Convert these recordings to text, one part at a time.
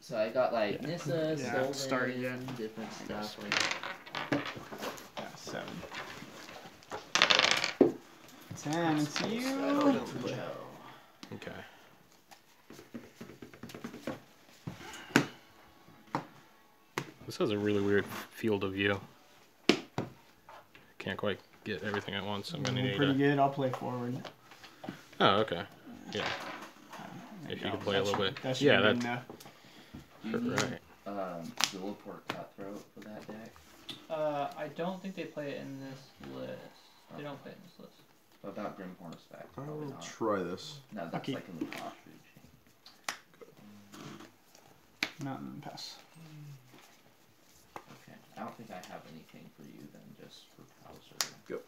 So I got like Nissa, Yeah, Stolen, different stuff. Yeah, 7. 10, it's you. Okay. This has a really weird field of view. Can't quite get everything at once. I'm gonna need pretty good. I'll play forward. Oh, okay. Yeah. If you could play a little bit. That yeah, that's Do you need right. Zilliport Cutthroat for that deck? I don't think they play it in this list. They don't play it in this list. What about Grim Hornspec? I'll try this. No, that's like in the top food chain. Mountain pass. Okay. I don't think I have anything for you then, just for Bowser. Yep.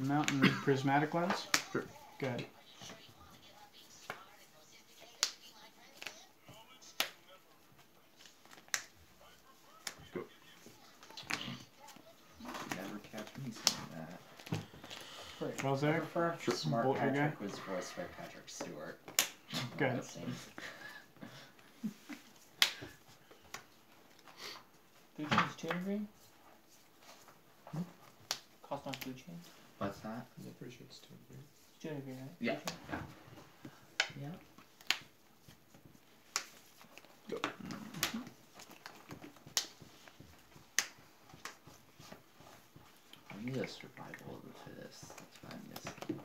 Mountain prismatic lens? Sure. Good. Never catch me saying that. How's that? Sure. Smart Bolt Patrick was voiced by Patrick Stewart. Good. Food chain's 2 and green? Cost on food chain? What's that? I'm pretty sure it's 2 and green. It's 2 and green, right? Yeah. Yeah. Go. I need a survival of the fittest. That's what I'm missing.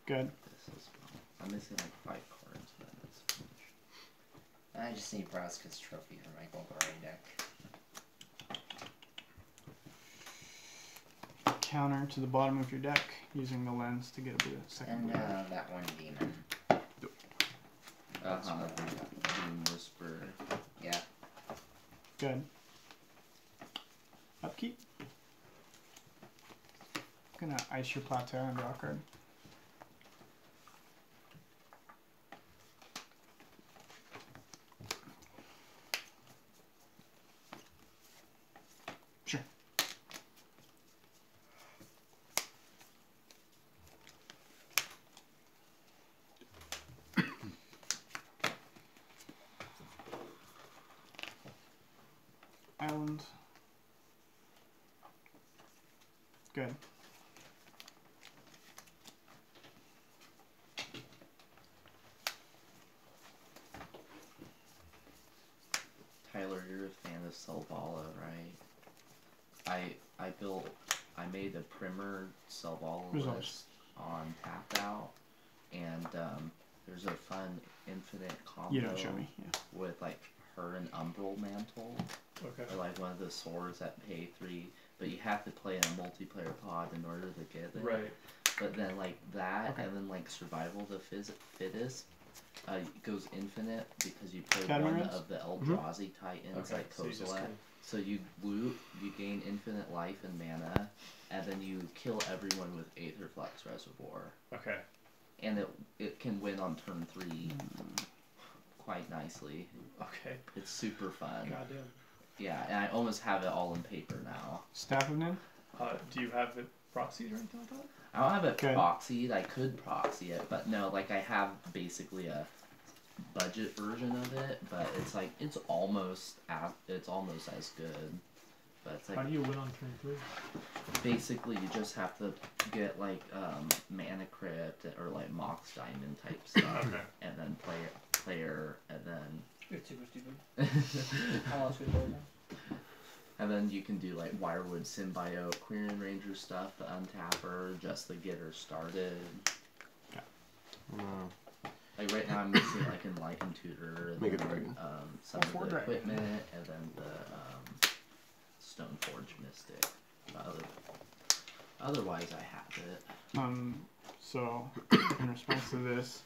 Good. This as well. I'm missing like 5 cards, but that's finished. I just need Braska's trophy for my Golgari deck. Counter to the bottom of your deck using the lens to get a blue second. And that one demon. Doom Whisper. Yeah. Good. Upkeep. I'm gonna ice your plateau and draw a card. Sure. Island. Good. Tyler, you're a fan of Selvala, right? I made a primer Selvala list on Tapped Out, and there's a fun infinite combo You don't show me. Yeah. with like her and Umbral Mantle, Okay. or like one of the swords that pay 3, but you have to play in a multiplayer pod in order to get it. Right. But then like that, and then like Survival of the Fittest. Goes infinite because you play one of the Eldrazi Titans like Kozilek. So you loot, you gain infinite life and mana, and then you kill everyone with Aetherflux Reservoir. Okay. And it can win on turn 3 quite nicely. Okay. It's super fun. Goddamn. Yeah, and I almost have it all in paper now. Staff of Nin? Do you have it proxied or anything like that? I don't have it proxied. I could proxy it, but no, like I have basically a budget version of it, but it's like it's almost as good. But it's like, how do you win on turn 3? Basically, you just have to get like Mana Crypt or like Mox Diamond type stuff, and then player, and then It's super stupid. How else would you play that? And then you can do like Wirewood Symbiote, Queering Ranger stuff to untap her, just to get her started. Like right now I'm missing like Enlightened Tutor, and then, some of the equipment, and then the Stoneforge Mystic. Otherwise I have it. So in response to this,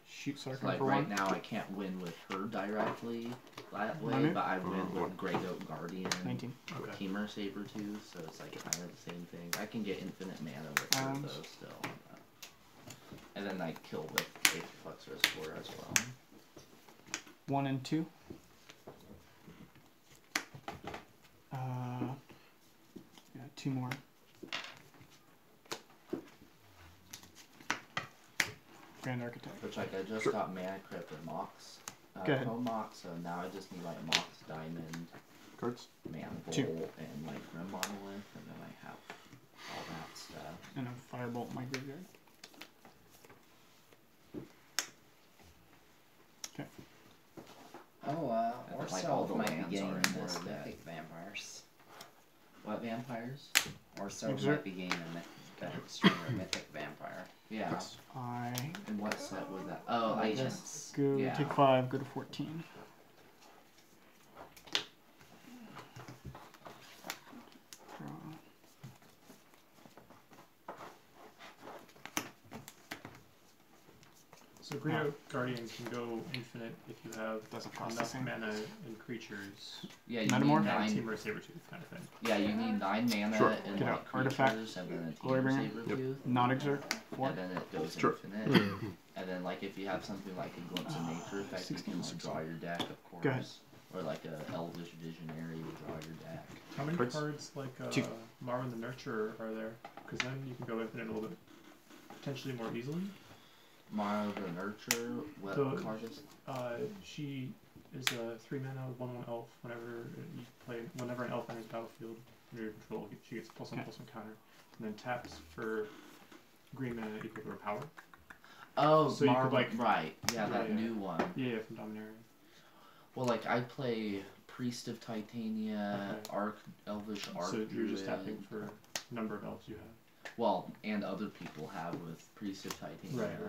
shoot Sarkhan like for right 1. now I can't win with her directly that way, but I win with Grey Goat Guardian, 19. Teamer Sabertooth, so it's like kind of the same thing. I can get infinite mana with her though still. And then I kill with Aetherflux Reservoir as well. 1 and 2. Yeah, 2 more. Grand Architect. Which like I just got Mana Crypt and Mox. Go ahead. Chrome Mox, so now I just need like Mox Diamond, Cards. Mana Bowl, 2. and like Grim Monolith, and then I have all that stuff. And a Firebolt in my graveyard. Okay. Oh, And or like so all the might lands be gaining are in more this deck. mythic vampires. What vampires? Or so Exert. might be gaining a stronger mythic vampire. Yeah. Yes. I And what set was that? Oh, I guess. Legends. go Yeah. take 5, go to 14. Draw. So Green Oak Guardians can go infinite if you have Doesn't cost the enough same. mana and creatures. Yeah, you Metamorph? need And 9. Team or Sabretooth kind of thing. Yeah, you need 9 mana Sure. and Get like out artifact, creatures, and then a Glory Team Bringer. Sabretooth. Not exert. 4. And then it goes Sure. infinite. And then like if you have something like a Glimpse of Nature effect, you can like, draw your deck, of course. Go ahead. Or like a Elvish Visionary, you draw your deck. How many Cards? cards like 2. Marwyn the Nurturer are there? Because then you can go infinite a little bit, potentially more easily. Mara the Nurture, what The- card is? She is a 3 mana 1/1 elf. Whenever an elf enters the battlefield under your control, she gets +1/+1 counter, and then taps for green mana equal to her power. Oh, So you could, Marvel, like- right. Yeah, that Yeah. new one. Yeah, from Dominaria. Well, like I play Priest of Titania, Okay. Elvish Arc So you're just Druid. tapping for number of elves you have. Well, and other people have with Priest of Titania.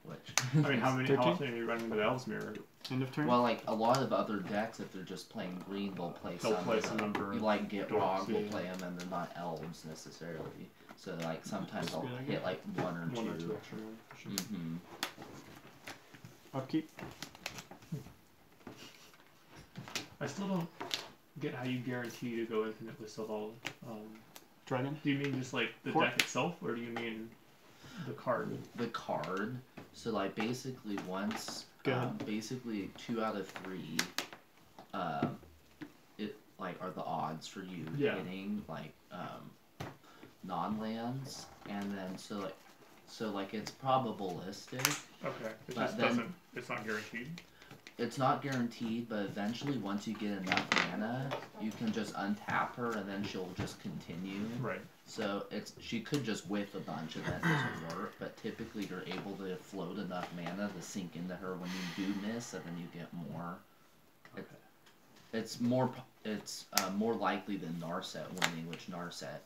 Which I mean, how 13? often are you running with the Elves Mirror? End of turn. Well, like a lot of other decks, if they're just playing green, they'll play They'll some. play of some them. number You of like Get dorks, Rog will yeah. play them, and they're not elves necessarily. So like sometimes That's I'll a good idea. hit like one or One or two. two extra mana, for sure. Mm-hmm. Upkeep. I still don't get how you guarantee to go infinite with Silval. Dragon. Do you mean just like the 4. deck itself, or do you mean the card? The card. So like basically once, Go ahead. basically 2 out of 3, it like are the odds for you Yeah. hitting like non-lands, and then so like it's probabilistic. Okay, it But just then- doesn't. It's not guaranteed. It's not guaranteed, but eventually once you get enough mana, you can just untap her, and then she'll just continue. Right. So she could just whiff a bunch, and that doesn't work. But typically, you're able to float enough mana to sink into her when you do miss, and then you get more. Okay. It's more likely than Narset winning, which Narset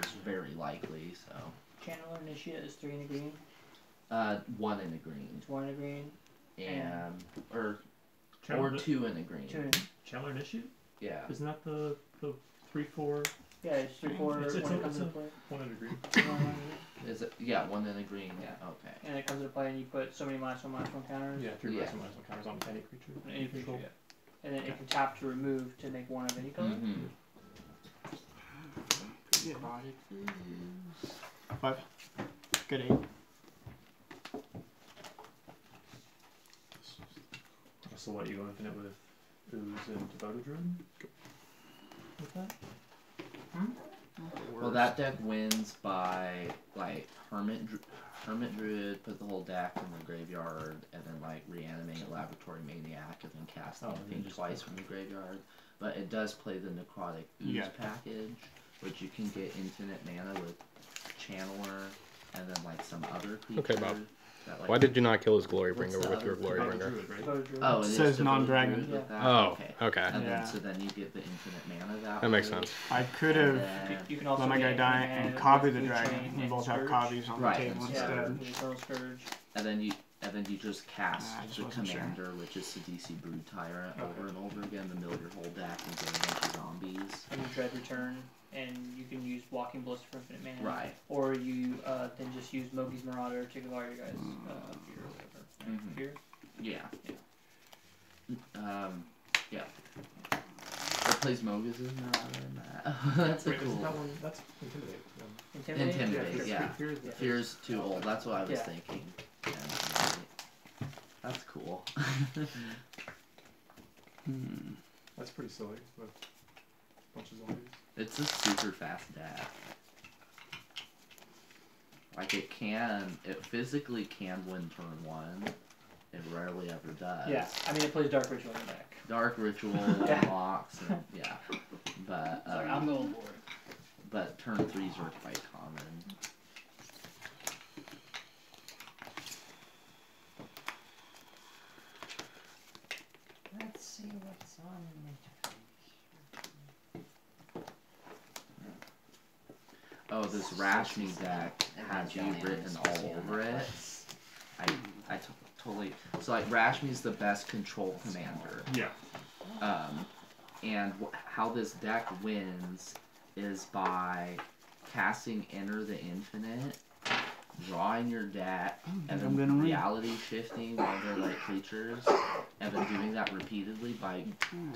is very likely. So Channeler Initiate is 3 in a green. 1 in a green, It's 1 in a green. or Chandler, 2 in a green. 2 in. Chandler Initiate? Yeah. Isn't that the 3/4 Yeah, it's 3/4 It's- when it's it a- comes it's into a- play. one in a green? Is it? Yeah, 1 in a green. Yeah. Okay. And it comes into play, and you put so many -1/-1 counters. Yeah, 3 Yeah. minus 1 counters on any creature. On any creature, Control. yeah. And then it can tap to remove to make 1 of any color. Mm-hmm. Yeah. Project Fuse. 5. Good 8. So what, you go infinite with Ooze and Devoted Druid? With that? Well, that deck wins by like Hermit Druid, put the whole deck in the graveyard, and then like reanimate Laboratory Maniac, and then cast Oh, and anything then just twice from the graveyard. But it does play the Necrotic Ooze Yeah. package, which you can get infinite mana with Channeler, and then like some other creature. Okay, Bob. That, like, Why did you not kill his Glory What's Bringer the with your other Glory Devoted Bringer? Druid, right? Devoted Druid. Oh, it Says is Devoted non-dragon. Druid with Yeah. that? Oh, Okay. okay. And Yeah. then so then you get the infinite mana that That makes way. sense. I could And have then- You can also let my get guy infinite die mana and with copy the Food dragon. Chain We and both have Scourge. copies on Right, the table and Yeah, instead. with Eternal Scourge. And then you just cast I just the wasn't sure. commander, which is Sidisi Brood Tyrant, over and over again to mill your whole deck and get a bunch of zombies. And you Dread Return, and you can use Blocking Blister for infinite mana. Right. Or you then just use Mogi's Marauder to give all your guys fear or whatever. Mhm. Fear? Yeah. Yeah. What plays Mogus is Marauder in that? That's a Wait, isn't cool. that one? That's Intimidate. Intimidate? Intimidate, yeah. Fear is the Fear's too old. That's what I was Yeah. thinking. Yeah, Intimidate. That's cool. That's pretty silly with a bunch of zombies. It's a super fast deck. Like it physically can win turn 1. It rarely ever does. Yeah, I mean it plays Dark Ritual in the deck. Dark Ritual unlocks, and yeah. But Sorry, I'm going for it. But turn 3s are quite common. Let's see what's on Oh, this Rashmi deck has you written all over it. I totally. So like Rashmi's the best control commander. Yeah. And how this deck wins is by casting Enter the Infinite, drawing your deck, and then reality shifting one of their like creatures, and then doing that repeatedly by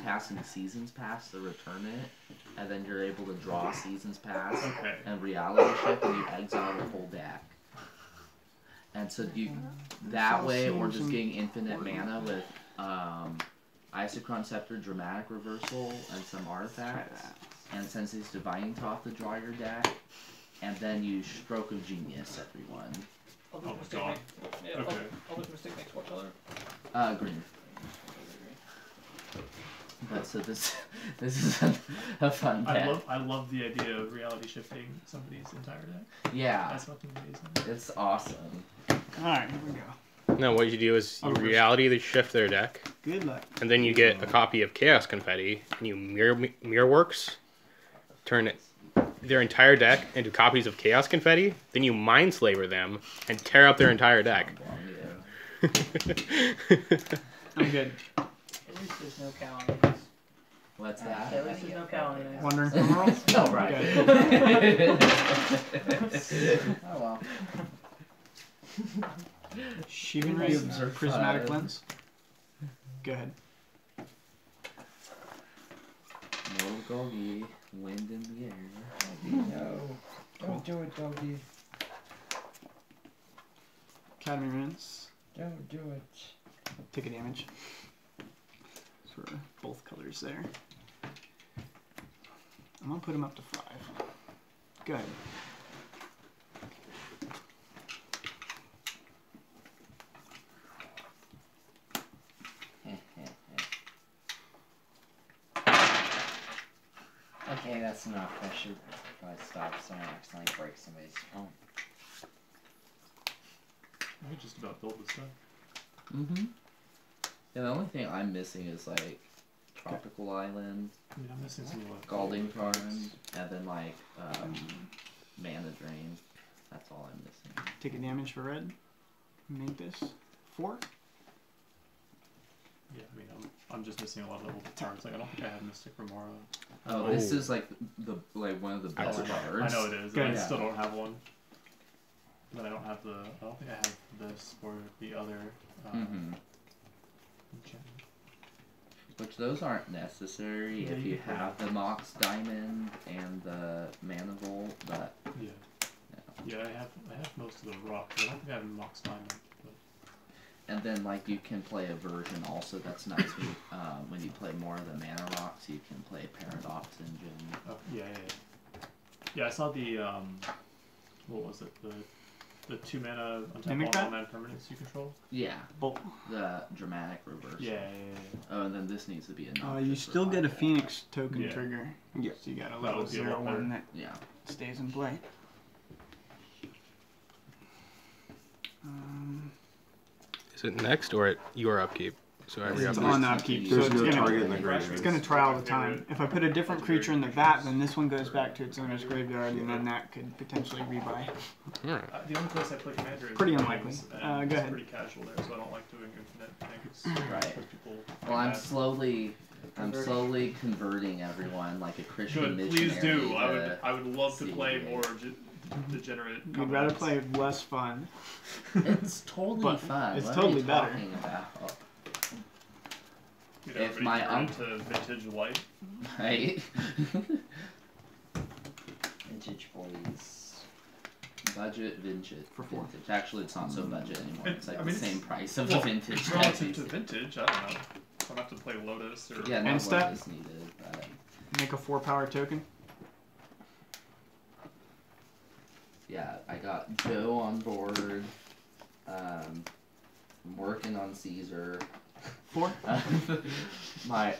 casting Seasons Pass to return it, and then you're able to draw Seasons Pass and reality shift, and you exile the whole deck. And so you that way, or just getting infinite mana with Isochron Scepter, Dramatic Reversal, and some artifacts, and Sensei's Divining Top to draw your deck, and then you Stroke of Genius everyone. Eldritch Mystic makes what color? Green. But so this is a fun deck. I love the idea of reality shifting somebody's entire deck. Yeah. That's fucking amazing. It's awesome. Alright, here we go. No, what you do is you reality they shift their deck. Good luck. And then you get a copy of Chaos Confetti, and you mirror works, turn their entire deck into copies of Chaos Confetti. Then you Mindslaver them and tear up their entire deck. I'm good. At least there's no cow on these. What's that? At least there's no cow on these. Wandering Criminals? Oh, right. Oh well. Shivan Prismatic Lens. Go ahead. No Gogi, wind in the air. No. Don't do it, doggy. Academy Rinse. Don't do it. Take a damage. For both colors there. I'm gonna put him up to 5. Go ahead. Okay, that's enough. I should probably stop so I don't accidentally break somebody's phone. I could just about build this stuff. Mm-hmm. Yeah, the only thing I'm missing is like Tropical Island, I mean, I'm missing some like Scalding Tarn, and then like Mana Drain. That's all I'm missing. Take a damage for red. Make this 4. Yeah, I mean, I'm just missing a lot of level cards. Like, I don't think I have Mystic Remora. Oh, this is like one of the best cards. I know it is. Good. I still don't have one. But I don't have the. I don't think I have this or the other. Enchantment. Which those aren't necessary if you have the Mox Diamond and the Mana Volt, but yeah, I have most of the rocks. I don't think I have Mox Diamond. But... And then like you can play a version also that's nice when you play more of the Mana Rocks. You can play Paradox Engine. Oh, yeah. Yeah, I saw the what was it? The 2 mana untap 1 mana permanents you control? Yeah. Bolt. The Dramatic Reversal. Yeah. Oh, and then this needs to be a you still get a Phoenix token Yeah. trigger. Yeah. So you got a level 0 one that stays in play. Is it next or at your upkeep? So every It's upkeep. on upkeep, so There's it's no gonna target in the graveyard. it's gonna try all the time. If I put a different creature in the vat, then this one goes back to its owner's graveyard, and then that could potentially rebuy. Alright. The only place I play Commander is Pretty games, unlikely. and Go it's ahead. pretty casual there, so I don't like doing infinite things. Right. People Well, I'm that. slowly converting everyone like a Christian Good, missionary. please do. to I would love to play see. more degenerate. You'd rather play less fun. It's totally But fun. it's what totally are you better. talking about? You If my to vintage light. Right? Vintage boys. Budget vintage. For 4. Vintage. Actually, it's not so budget anymore. It's like I mean, the same price of well, the vintage. It's relative to vintage. I don't know. I'll have to play Lotus or. Yeah, no And step. one is needed. But... Make a 4 power token. Yeah, I got Joe on board. I'm working on Caesar. 4? My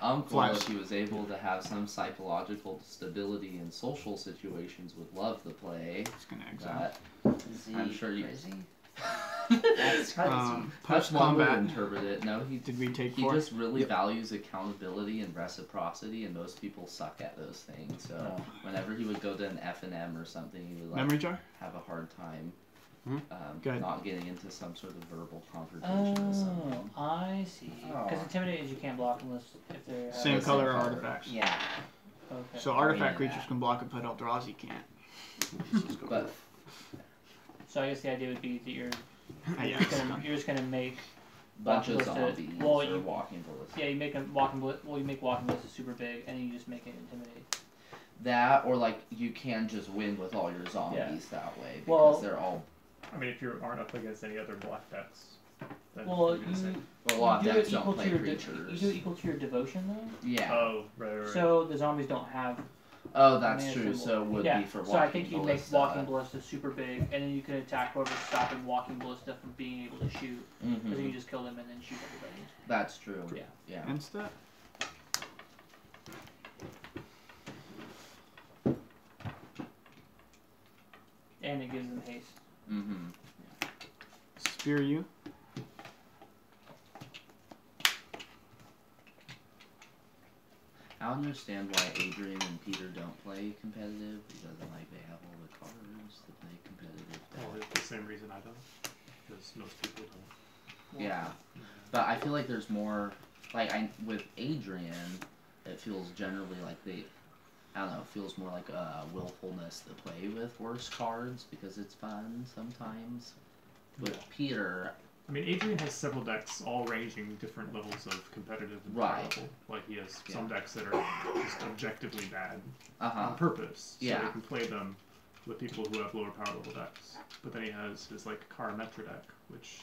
uncle, Flash. if he was able to have some psychological stability in social situations, would love to play. Just gonna exile. Is he I'm sure you. crazy? That's crazy. That's one way to Post-combat. interpret it. No, Did we take he 4? just really values accountability and reciprocity, and most people suck at those things. So whenever he would go to an F&M or something, he would like Memory jar? have a hard time Go ahead. not getting into some sort of verbal confrontation with someone. I see. Because intimidate is you can't block unless if they're Same the color same color. artifacts. Yeah. Okay. So artifact Yeah. creatures can block it, but Eldrazi can't. But So I guess the idea would be that you're Yeah, you're just gonna make bunch of Walking ballista- zombies well, or you- walking ballistas. yeah you make a walking you make walking ballista super big and then you just make it intimidate. That, or like you can just win with all your zombies that way because Well- they're all. I mean, if you aren't up against any other black decks, then Well, you're gonna say, Well, a lot of you do decks it don't equal to play your creatures. you do it equal to your devotion though. Yeah. oh, right. So the zombies don't have. Oh, that's mana true. symbol. So it would yeah. be for walking So I think you make ballista. walking ballista super big, and then you can attack whoever's stopping walking ballista from being able to shoot. Because then you Mhm. just kill them and then shoot everybody. That's true. Yeah. Yeah. Insta? And it gives them haste. Mhm. Spear you? I understand why Adrian and Peter don't play competitive because like they have all the cards to play competitive. Well, it's the same reason I don't, because most people don't. Yeah, but I feel like there's more. Like with Adrian, it feels generally like I don't know. It feels more like a willfulness to play with worse cards because it's fun sometimes. With Peter, I mean, Adrian has several decks, all ranging different levels of competitive and Right. powerful. Like he has some decks that are just objectively bad on purpose, so Yeah. he can play them with people who have lower power level decks. But then he has his like Karametra deck, which,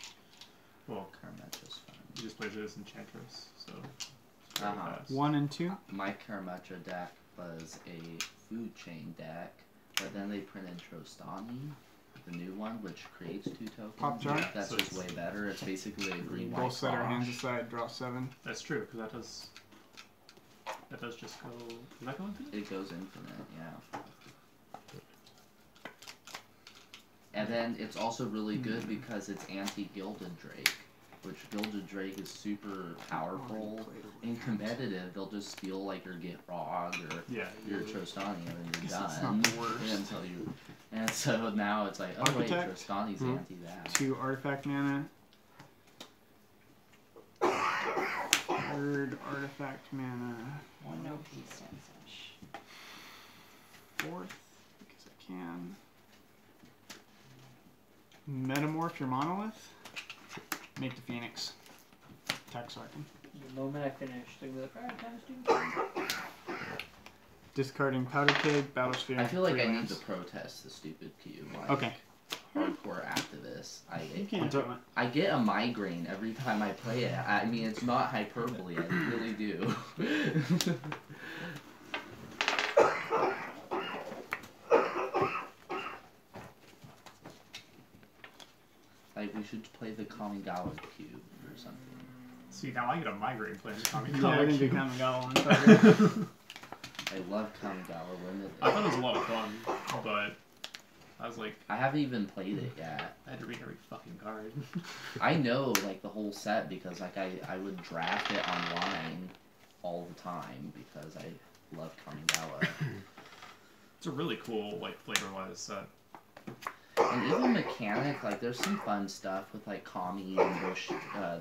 well, Karametra's fun. he just plays it as Enchantress, so it's very fast. 1 and 2? My Karametra deck was a food chain deck, but then they printed Trostani, the new one, which creates 2 tokens. Pop jar? That's So just it's- way better. It's basically a green white Both set our hands flash. aside, draw 7. That's true, because that does just go. Does that go into it? It goes infinite, yeah. And then it's also really good because it's anti-Gilded Drake, which Gilded Drake is super powerful. In competitive, they'll just steal like your Get Rog or Yeah. your Trostani and then you're Guess done. it's not the worst. Until you, and so now it's like, oh wait, Architect? Trostani's anti that. 2 artifact mana. 3rd artifact mana. One no peace and such. 4th, because I can. Metamorph your monolith. Make the Phoenix. Attack Sarkin. The moment I finish, they're gonna be like, alright, time to do. Discarding Powder Keg, Battlesphere. I feel like 3 I need lands. to protest the stupid cube. Like, Okay. hardcore activists. You can't do it. I get a migraine every time I play it. I mean, it's not hyperbole. I really do. Like, we should play the Kamigawa cube or something. See, now I get a migraine playing Kami Yeah, I didn't do Kami. Kamigawa on Target. I love Kamigawa Limited. I thought it was a lot of fun, but I was like, I haven't even played it yet. I had to read every fucking card. I know, like, the whole set because, like, I would draft it online all the time because I love Kamigawa. It's a really cool, like, flavor-wise set. And even mechanic, like, there's some fun stuff with, like, Kami and Bush,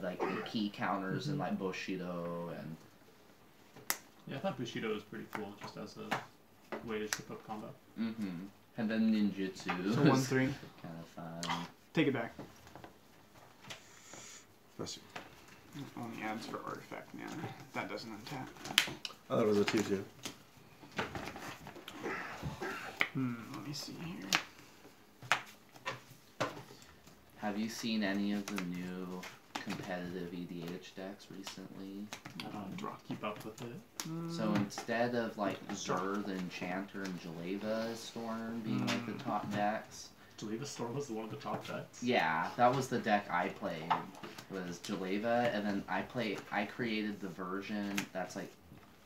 like, the key counters and, like, Bushido and... Yeah, I thought Bushido was pretty cool, just as a way to trip up combo. Mm-hmm. And then Ninjutsu. So 1/3. Kind of fun. Take it back. Bless you. It only adds for artifact mana. That doesn't untap. I thought it was a 2/2. Let me see here. Have you seen any of the new competitive EDH decks recently. I don't keep up with it. So instead of like Zur, the Enchanter, and Jaleva Storm being like the top decks. Jaleva Storm was one of the top decks? Yeah, that was the deck I played, was Jaleva, and then I created the version that's like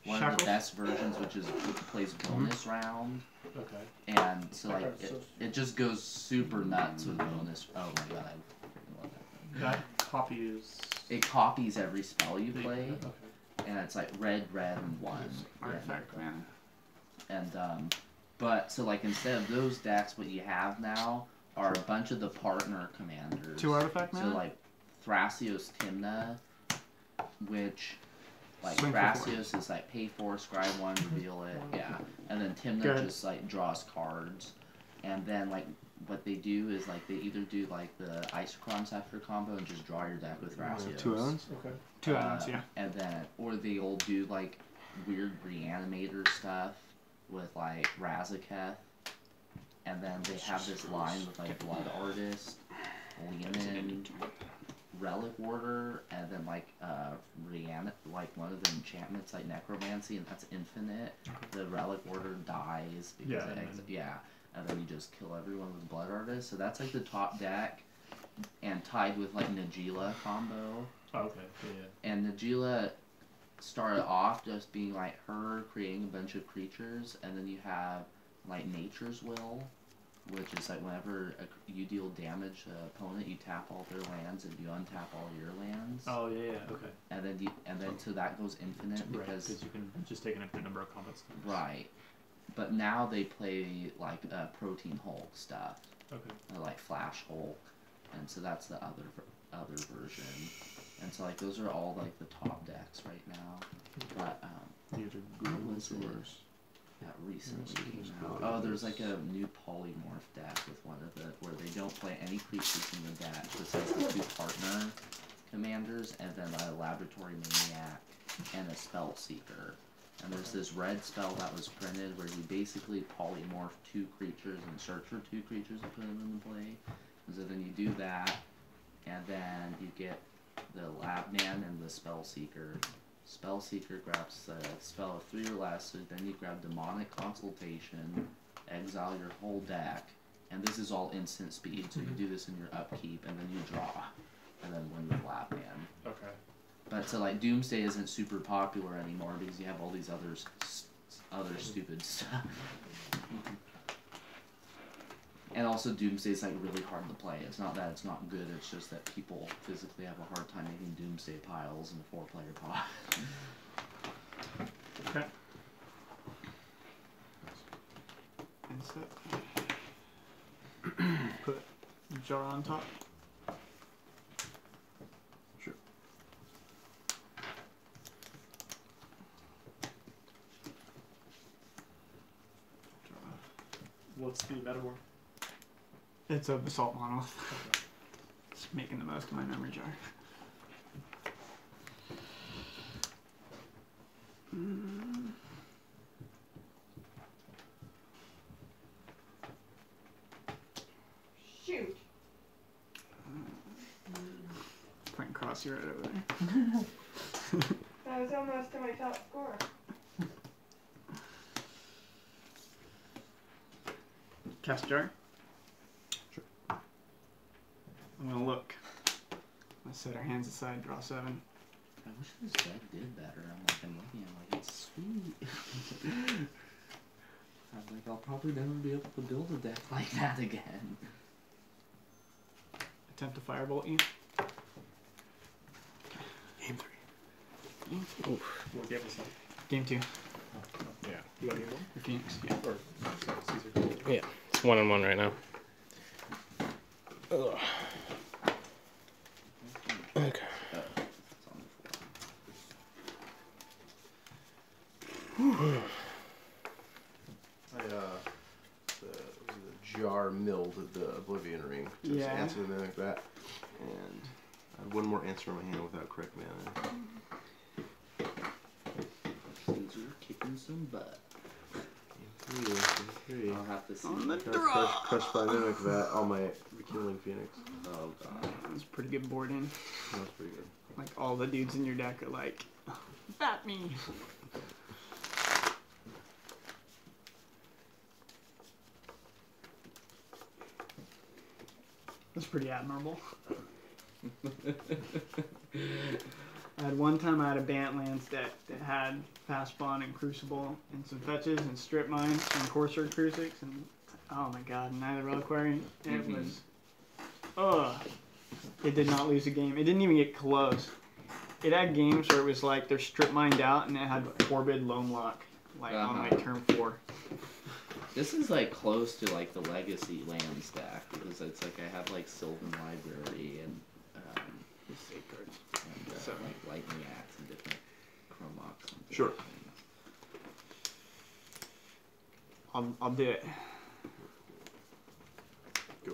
one of the best versions, which is plays bonus round. Okay. And so like it just goes super nuts with bonus. Oh my god, I freaking love that thing. That copies. It copies every spell you play, Okay. and it's like red, and 1 artifact mana. And but so like instead of those decks, what you have now are a bunch of the partner commanders. 2 artifact mana. So like Thrasios Timna, which. Like Swing Thrasios is like pay 4, scry 1, reveal it, yeah. And then Timna just like draws cards. And then like what they do is like they either do like the Isochron Scepter combo and just draw your deck with Thrasios. 2 islands? Okay. 2 islands, yeah. And then, or they'll do like weird Reanimator stuff with like Razaketh. And then they have this line with like Blood Artist, Leonin, Relic Warder, and then like like one of the enchantments like Necromancy, and that's infinite. The Relic Warder dies because and then you just kill everyone with Blood Artist. So that's like the top deck, and tied with like Najila combo. Oh, okay. Yeah. And Najila started off just being like her creating a bunch of creatures, and then you have like Nature's Will, which is like whenever you deal damage to an opponent, you tap all their lands and you untap all your lands. Oh yeah, okay. And then so that goes infinite because you can just take an infinite number of combat schemes. Right, but now they play like Protein Hulk stuff. Okay. Like Flash Hulk, and so that's the other version. And so like those are all like the top decks right now. But what was it that recently came out? Oh, there's like a new polymorph deck with one of the where they don't play any creatures in the deck. It says the 2 partner commanders and then a Laboratory Maniac and a Spell Seeker. And there's this red spell that was printed where you basically polymorph 2 creatures and search for 2 creatures and put them into play. And so then you do that, and then you get the Lab Man and the Spell Seeker. Spell Seeker grabs a spell of 3 or less, so then you grab Demonic Consultation, exile your whole deck, and this is all instant speed, so you do this in your upkeep, and then you draw, and then win with Lab Man. Okay. But so like Doomsday isn't super popular anymore because you have all these other stupid stuff. And also Doomsday is like really hard to play. It's not that it's not good, it's just that people physically have a hard time making Doomsday piles in a 4-player pot. Okay. And so put jar on top. Sure. What's the metaphor? It's a basalt monolith. Okay. Just making the most of my memory jar. Shoot. Playing cross right over there. That was almost to my top score. Cast jar. Sure. I'm gonna look. Let's set our hands aside, draw 7. I wish this deck did better. I'm looking, I'm like, it's sweet. I'm like, I'll probably never be able to build a deck like that again. Attempt to firebolt you. Game 3. Oof. What game was that? Game 2. Yeah. You got game 1? The Phoenix. Yeah. Or Caesar? Yeah. It's 1-on-1 right now. Ugh. Okay. It's on the floor. The jar milled the Oblivion Ring. Just answer the mimic that. And I have 1 more answer in my hand without correct mana. Caesar kicking some butt. Game 3. I'll have to see. On the Crushed by mimic that. All my Healing Phoenix. Oh god. That's pretty good board in. That's pretty good. Like all the dudes in your deck are like, bat me. That's pretty admirable. I had one time I had a Bantlands deck that had Fast Spawn and Crucible and some fetches and Strip Mine and Corsair Crucix and oh my god, neither Reliquary. It was, it did not lose a game. It didn't even get close. It had games where it was like they're Strip Mined out and it had Forbid Lone Lock like on like turn 4. This is like close to like the Legacy land stack because it's like I have like Sylvan Library and like Lightning Axe and different Chromox. And sure. I'll do it. Go.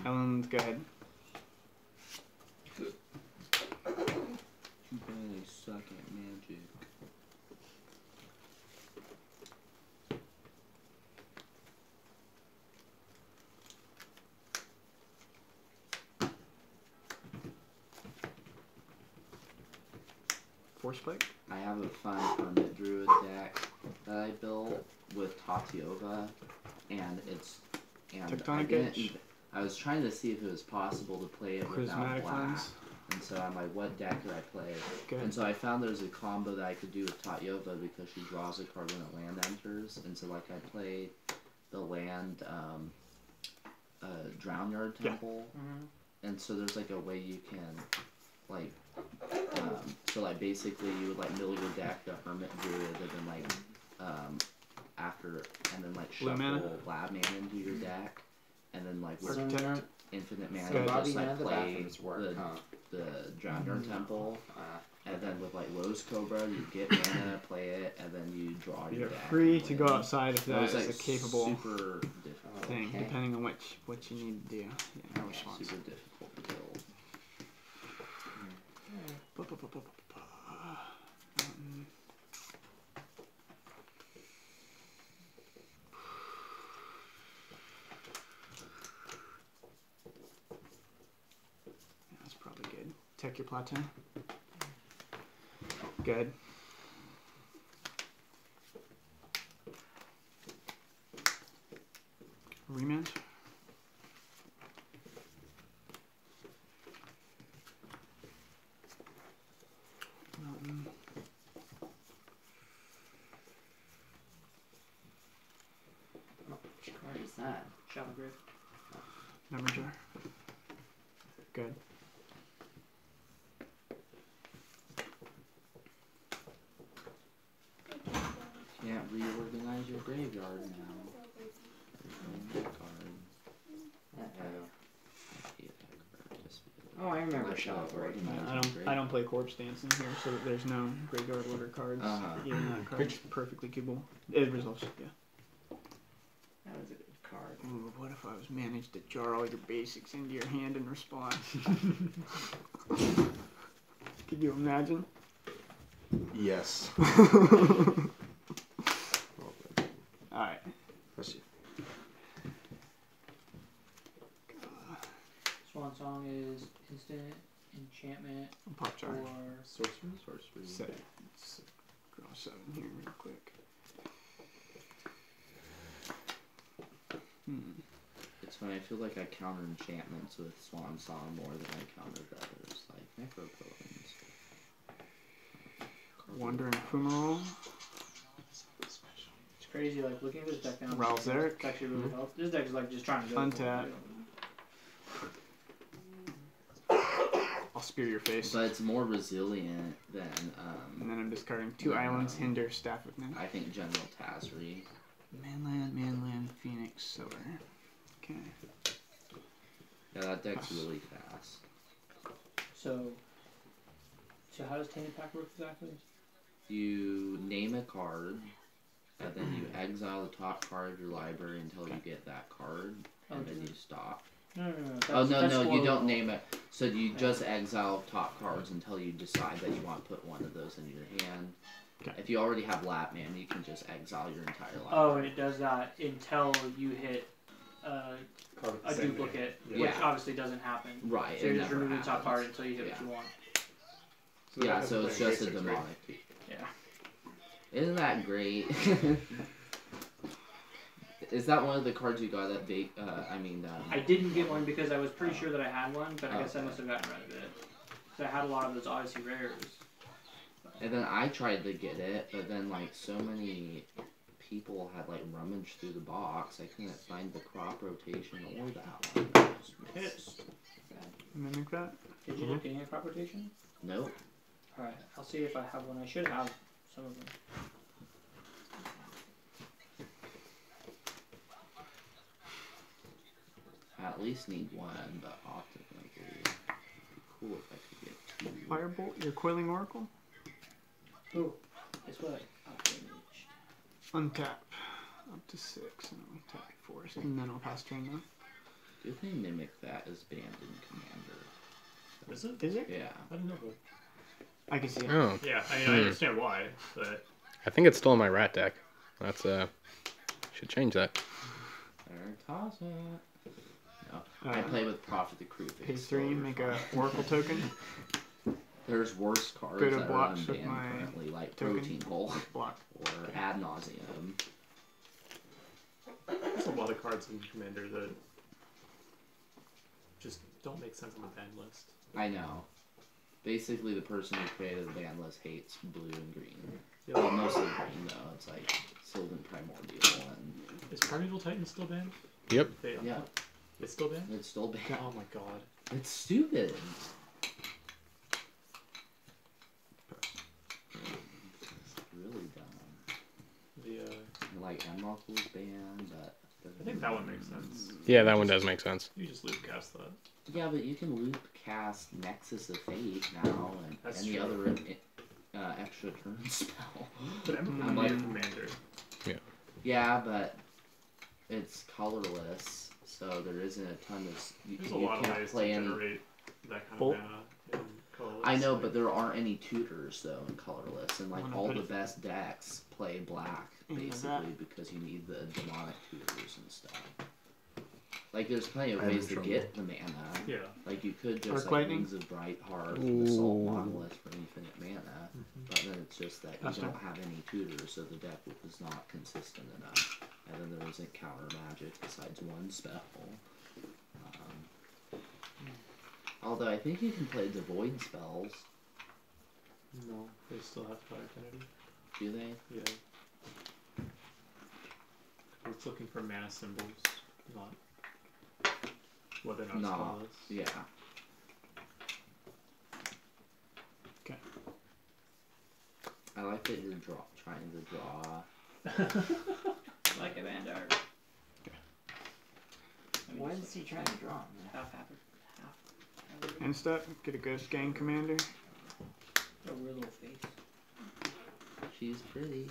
Ellen, go ahead. You really suck at magic. Force Spike? I have a fun Hermit Druid deck that I built with Tatiova, and it's Tectonic Edge. I was trying to see if it was possible to play it without Prismatic black. Lens. And so I'm like, what deck could I play? Good. And so I found there's a combo that I could do with Tatiova because she draws a card when a land enters. And so like I played the land Drownyard Temple. Mm-hmm. And so there's like a way you can like so like basically you would like mill your deck the Hermit Druid and then like after and then like shuffle Lab Man into your deck and then like with infinite mana So you Bobby, just none like of the play bathrooms work, the Drownyard Temple and then with like Rose Cobra you get mana, play it, and then you draw your You're deck. free to go outside if that is like a capable super difficult thing, depending on what you need to do. Yeah, no response. super difficult to build. That's probably good. Tech your plateau. Good. Remand. Which card is that? Shadow Grave. Memory jar. Good. Can't reorganize your graveyard now. That card. Oh, I remember Shadow Grave. I don't play Corpse Dance in here, so there's no graveyard order cards. Even that card's perfectly keepable. It resolves, yeah. That was a good card. Ooh, what if I was managed to jar all your basics into your hand in response? Could you imagine? Yes. Alright. Let's see. Swan Song is instant enchantment Pop jar. or Sorcery. Set it. Draw 7 here real quick. It's funny, I feel like I counter enchantments with Swan Song more than I counter the others, like Necropoems. Wandering Fumarole. it's crazy. Like looking at this deck now, Ralzeric. it's actually really helpful. This deck is like just trying to go. Untap. I'll spear your face. But it's more resilient than, And then I'm discarding 2 islands, Hinder, Staff of Men. I think General Tazri. Manland, Phoenix, Solar. Okay. Yeah, that deck's really fast. So how does Tainted Pack work exactly? You name a card, and then you exile the top card of your library until you get that card, and then you stop. No. You don't name it. So you just exile top cards until you decide that you want to put one of those in your hand. Okay. If you already have Lapman, you can just exile your entire library. Oh, and it does that until you hit a duplicate, Yeah. which obviously doesn't happen. Right. So it you're just never removing the top happens. card until you hit what you want. Yeah, so it's just a basics, right? demonic. Yeah. Isn't that great? Is that one of the cards you got at big? I didn't get one because I was pretty sure that I had one, but I guess I Okay. must have gotten rid of it. So I had a lot of those Odyssey rares. And then I tried to get it, but then like so many people had like rummaged through the box, I couldn't find the crop rotation or that one. I was pissed. Mimic that? Did you end up getting a crop rotation? Nope. Alright, I'll see if I have one. I should have some of them. I at least need one, but optically it'd be cool if I could get two. Firebolt, your Coiling Oracle? Ooh, guess what? Untap. Up to 6, and I'll tap 4, and then I'll pass turn now. Do they mimic that as banned in Commander? Is it? Is it? Yeah. I don't know. I can see it. Oh. Yeah, I mean, I understand why, but I think it's still in my rat deck. That's should change that. Or toss it. No. I play with Prophet the Crew. Pay 3, make a Oracle token. There's worse cards Go to that are blocks with unbanned my currently, like token. Protein Hole Block. or Ad Nauseum. there's a lot of cards in Commander that just don't make sense on the ban list. I know. Basically, the person who created the ban list hates blue and green. Yeah. Well, mostly green, though. It's like Sylvan Primordial and... Is Primeval Titan still banned? Yep. Yeah, It's still banned? it's still banned. Oh my god. It's stupid. It's really dumb. The Like, Emerald was banned, but... I think that one makes sense. Yeah, that one does make sense. You just loop cast that. Yeah, but you can loop cast Nexus of Fate now and That's any true. other extra turn spell. But I'm I'm like like- Commander. Yeah, but it's colorless, so there isn't a ton of... There's a you lot of can't ways to play any... generate that kind Bolt. of mana in colorless. I know, like- but there aren't any tutors, though, in colorless, and like Wanna all put the it- best decks play black, Any of basically, because you need the demonic tutors and stuff. Like, there's plenty of I'm in ways to trouble. get the mana. Yeah. Like, you could just, Arc like, Lightning? Wings of Bright Heart and Assault Ooh. Monolith for infinite mana, but then it's just that you That's don't right. have any tutors, so the deck is not consistent enough. And then there isn't counter magic besides one spell. Although I think you can play the void spells. No, they still have Cloud Identity. Do they? Yeah. I was looking for mana symbols, not whether or not No. colorless. Yeah. Okay. I like that you're trying to draw. Like a Vandar. What is he trying to draw? Half. End step, get a Ghost Gang Commander. A weird little face. She's pretty.